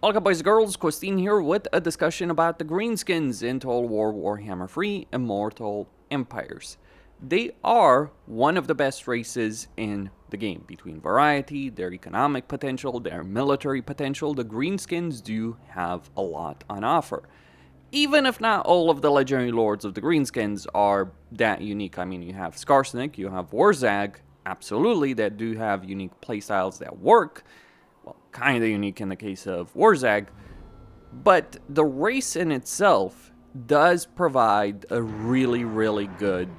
Welcome boys and girls, Christine here with a discussion about the Greenskins in Total War Warhammer 3 Immortal Empires. They are one of the best races in the game. Between variety, their economic potential, their military potential, the Greenskins do have a lot on offer. Even if not all of the legendary lords of the Greenskins are that unique. I mean, you have Skarsnik, you have Waaagh, absolutely, that do have unique playstyles that work. Well, kind of unique in the case of Waaagh, but the race in itself does provide a really good,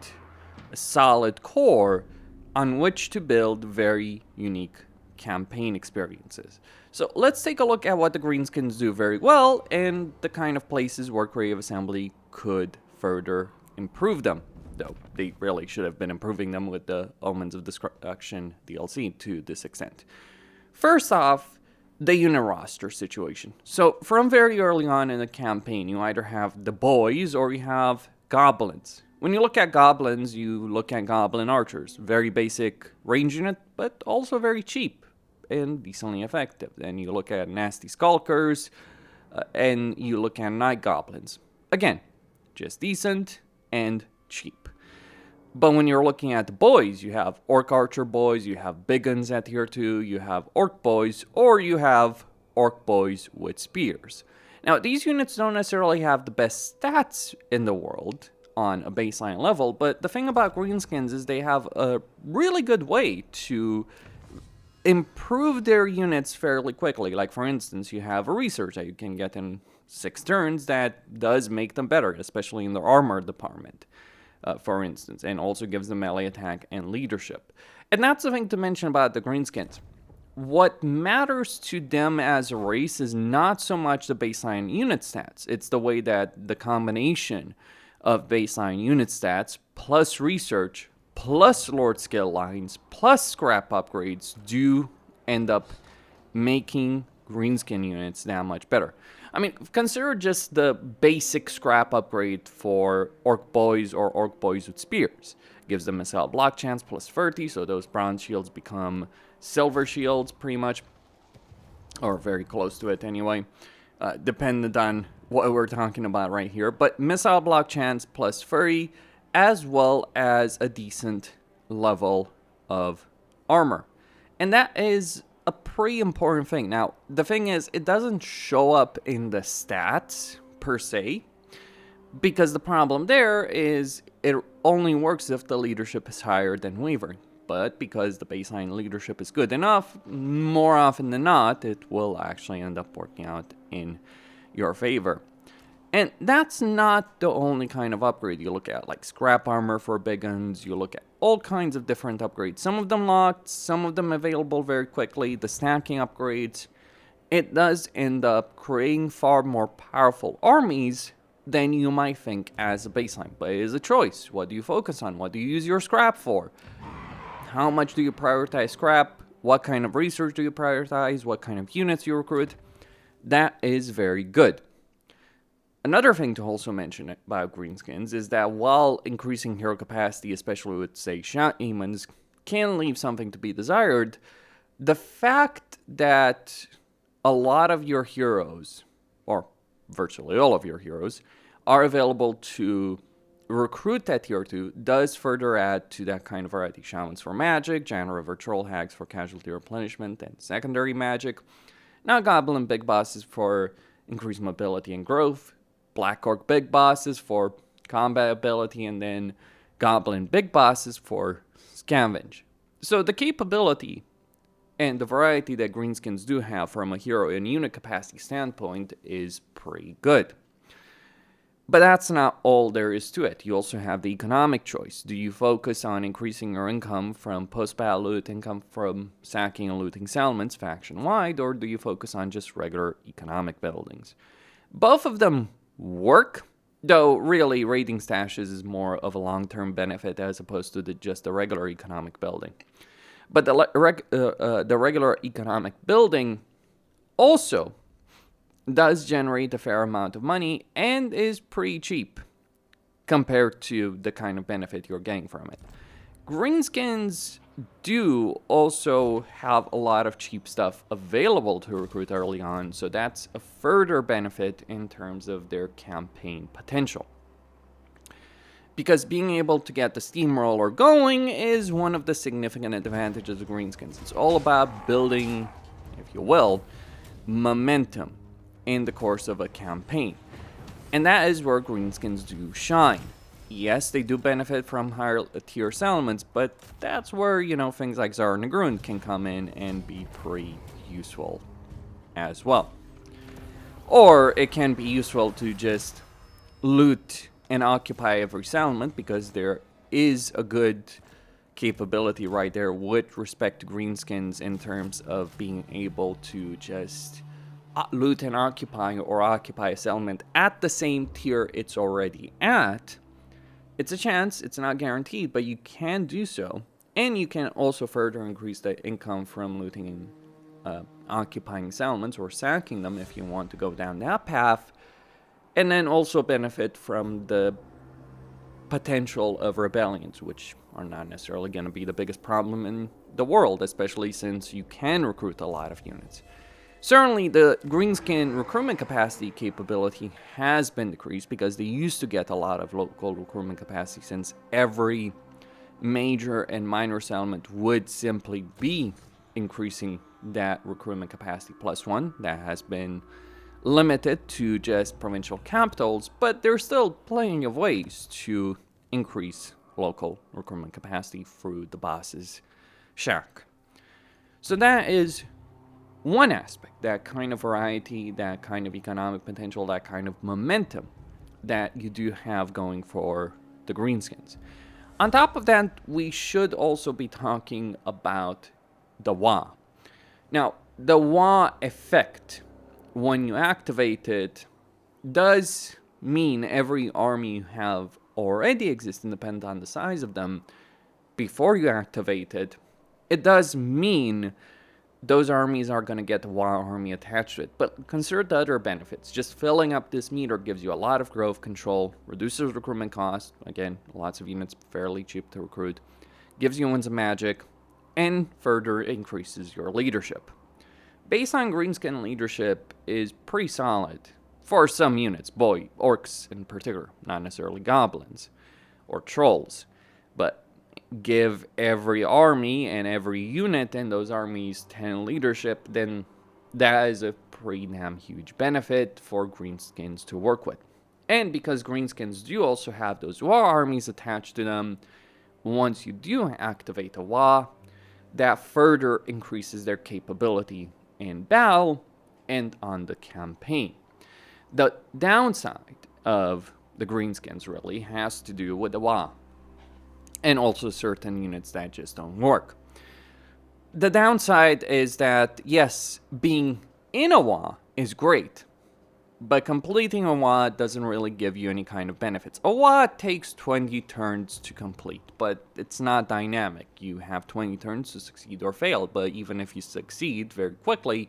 solid core on which to build very unique campaign experiences. So let's take a look at what the Greenskins do very well and the kind of places where Creative Assembly could further improve them. Though they really should have been improving them with the Omens of Destruction DLC to this extent. First off, the unit roster situation. So from very early on in the campaign, you either have the boys or you have goblins. When you look at goblins, you look at goblin archers. Very basic range unit, but also very cheap and decently effective. Then you look at nasty skulkers, and you look at night goblins. Again, just decent and cheap. But when you're looking at the boys, you have Orc Archer boys, you have Big Guns at tier 2, you have Orc boys, or you have Orc boys with spears. Now, these units don't necessarily have the best stats in the world on a baseline level, but the thing about Greenskins is they have a really good way to improve their units fairly quickly. Like, for instance, you have a research that you can get in 6 turns that does make them better, especially in the armor department. For instance, and also gives them melee attack and leadership. And that's the thing to mention about the Greenskins. What matters to them as a race is not so much the baseline unit stats. It's the way that the combination of baseline unit stats plus research plus Lord skill lines plus scrap upgrades do end up making Greenskin units that much better. I mean, consider just the basic scrap upgrade for Orc Boys or Orc Boys with Spears. Gives them a cell block chance plus 30, so those bronze shields become silver shields pretty much. Or very close to it anyway. Dependent on what we're talking about right here. But missile block chance plus 30, as well as a decent level of armor. And that is a pretty important thing. Now, the thing is, it doesn't show up in the stats per se, because the problem there is it only works if the leadership is higher than Wavering. But because the baseline leadership is good enough, more often than not, it will actually end up working out in your favor. And that's not the only kind of upgrade you look at, like scrap armor for big guns. You look at all kinds of different upgrades. Some of them locked, some of them available very quickly. The stacking upgrades, it does end up creating far more powerful armies than you might think as a baseline. But it is a choice. What do you focus on? What do you use your scrap for? How much do you prioritize scrap? What kind of research do you prioritize? What kind of units you recruit? That is very good. Another thing to also mention about Greenskins is that while increasing hero capacity, especially with, say, Shot Demons, can leave something to be desired, the fact that a lot of your heroes, or virtually all of your heroes, are available to recruit at tier 2 does further add to that kind of variety. Shamans for magic, Janriver Troll Hags for casualty replenishment and secondary magic, now Goblin Big Bosses for increased mobility and growth, Black Orc Big Bosses for combat ability, and then Goblin Big Bosses for scavenge. So the capability and the variety that Greenskins do have from a hero and unit capacity standpoint is pretty good. But that's not all there is to it. You also have the economic choice. Do you focus on increasing your income from post-battle loot, income from sacking and looting settlements faction-wide, or do you focus on just regular economic buildings? Both of them work, though really raiding stashes is more of a long-term benefit as opposed to just the regular economic building. But the regular economic building also does generate a fair amount of money and is pretty cheap compared to the kind of benefit you're getting from it. Greenskins do also have a lot of cheap stuff available to recruit early on, so that's a further benefit in terms of their campaign potential. Because being able to get the steamroller going is one of the significant advantages of Greenskins. It's all about building, if you will, momentum in the course of a campaign. And that is where Greenskins do shine. Yes, they do benefit from higher tier settlements, but that's where, things like Zar Nagrund can come in and be pretty useful as well. Or it can be useful to just loot and occupy every settlement, because there is a good capability right there with respect to Greenskins in terms of being able to just loot and occupy or occupy a settlement at the same tier it's already at. It's a chance, it's not guaranteed, but you can do so. And you can also further increase the income from looting and occupying settlements or sacking them if you want to go down that path. And then also benefit from the potential of rebellions, which are not necessarily going to be the biggest problem in the world, especially since you can recruit a lot of units. Certainly, the Greenskin recruitment capacity capability has been decreased because they used to get a lot of local recruitment capacity, since every major and minor settlement would simply be increasing that recruitment capacity +1. That has been limited to just provincial capitals, but there's still plenty of ways to increase local recruitment capacity through the boss's shack. So that is one aspect, that kind of variety, that kind of economic potential, that kind of momentum that you do have going for the Greenskins. On top of that, we should also be talking about the Waaagh. Now, the Waaagh effect, when you activate it, does mean every army you have already existing, depending on the size of them, before you activate it, it does mean those armies are going to get the Waaagh army attached to it. But consider the other benefits. Just filling up this meter gives you a lot of growth control, reduces recruitment costs, again, lots of units, fairly cheap to recruit, gives you wins of magic, and further increases your leadership. Baseline Greenskin leadership is pretty solid for some units, orcs in particular, not necessarily goblins or trolls, but give every army and every unit in those armies 10 leadership, then that is a pretty damn huge benefit for Greenskins to work with. And because Greenskins do also have those Waaagh armies attached to them, once you do activate a Waaagh, that further increases their capability in battle and on the campaign. The downside of the Greenskins really has to do with the Waaagh, and also certain units that just don't work. The downside is that, yes, being in a Waaagh is great, but completing a Waaagh doesn't really give you any kind of benefits. A Waaagh takes 20 turns to complete, but it's not dynamic. You have 20 turns to succeed or fail, but even if you succeed very quickly,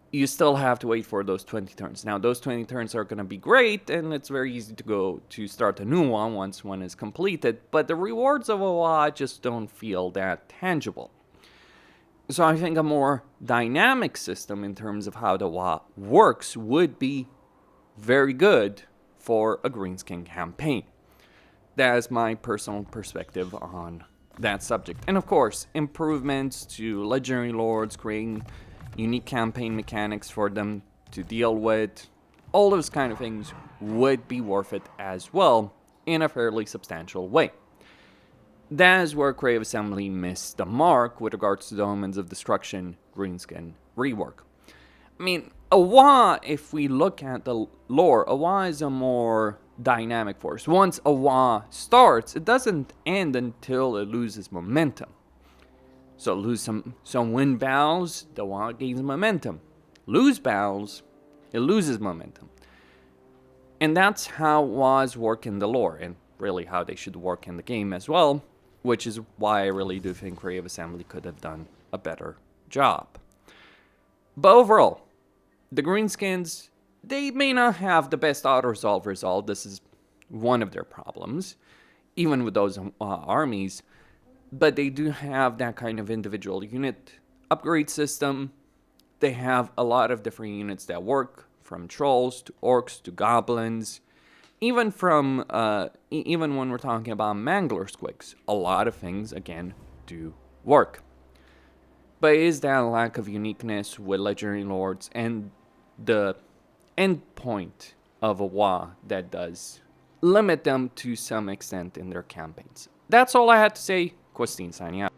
you still have to wait for those 20 turns. Now, those 20 turns are going to be great, and it's very easy to go to start a new one once one is completed, but the rewards of a Waaagh just don't feel that tangible. So I think a more dynamic system in terms of how the Waaagh works would be very good for a Greenskin campaign. That is my personal perspective on that subject. And of course, improvements to Legendary Lords, creating unique campaign mechanics for them to deal with, all those kind of things would be worth it as well in a fairly substantial way. That is where Creative Assembly missed the mark with regards to the Omens of Destruction Greenskin rework. I mean, a Waaagh, if we look at the lore, a Waaagh is a more dynamic force. Once a Waaagh starts, it doesn't end until it loses momentum. So lose some win battles, the Waaagh gains momentum. Lose battles, it loses momentum. And that's how Waaghs work in the lore, and really how they should work in the game as well, which is why I really do think Creative Assembly could have done a better job. But overall, the Greenskins, they may not have the best auto-resolve result. This is one of their problems. Even with those armies, but they do have that kind of individual unit upgrade system. They have a lot of different units that work, from trolls to orcs to goblins, even from even when we're talking about mangler squigs. A lot of things again do work. But it is that lack of uniqueness with legendary lords and the end point of a Waaagh that does limit them to some extent in their campaigns. That's all I had to say. Questine signing out.